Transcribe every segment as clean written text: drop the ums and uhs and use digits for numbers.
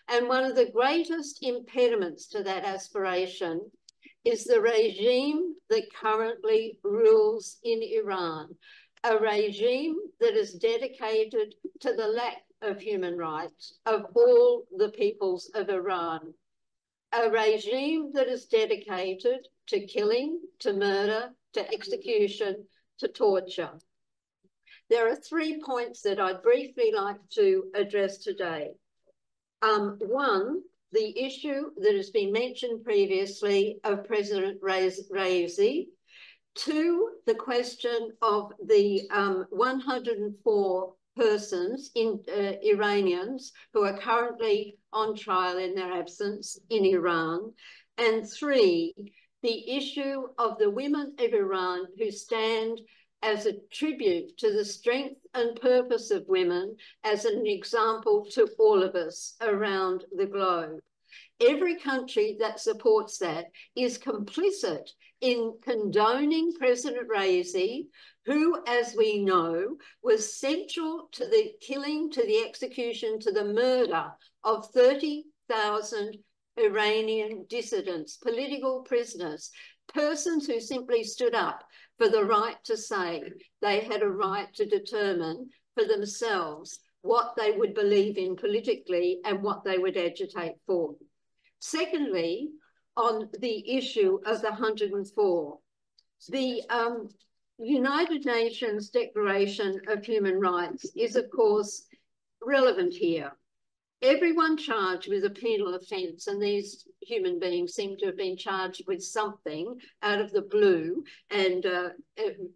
And one of the greatest impediments to that aspiration is the regime that currently rules in Iran, a regime that is dedicated to the lack of human rights of all the peoples of Iran, a regime that is dedicated to killing, to murder, to execution, to torture. There are 3 points that I'd briefly like to address today. One, the issue that has been mentioned previously of President Raisi. 2, the question of the 104 persons, Iranians, who are currently on trial in their absence in Iran. And 3, the issue of the women of Iran who stand as a tribute to the strength and purpose of women, as an example to all of us around the globe. Every country that supports that is complicit in condoning President Raisi, who, as we know, was central to the killing, to the execution, to the murder of 30,000 Iranian dissidents, political prisoners, persons who simply stood up for the right to say they had a right to determine for themselves what they would believe in politically and what they would agitate for. Secondly, on the issue of the 104, the United Nations Declaration of Human Rights is, of course, relevant here. Everyone charged with a penal offence, and these human beings seem to have been charged with something out of the blue and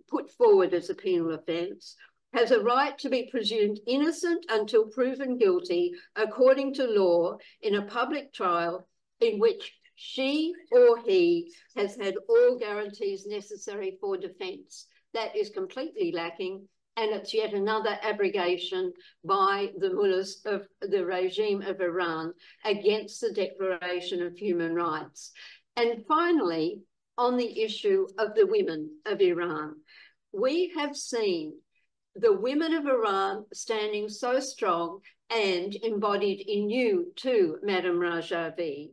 put forward as a penal offence, has a right to be presumed innocent until proven guilty according to law in a public trial in which she or he has had all guarantees necessary for defence. That is completely lacking, and it's yet another abrogation by the mullahs of the regime of Iran against the Declaration of Human Rights. And finally, on the issue of the women of Iran, we have seen the women of Iran standing so strong and embodied in you too, Madam Rajavi,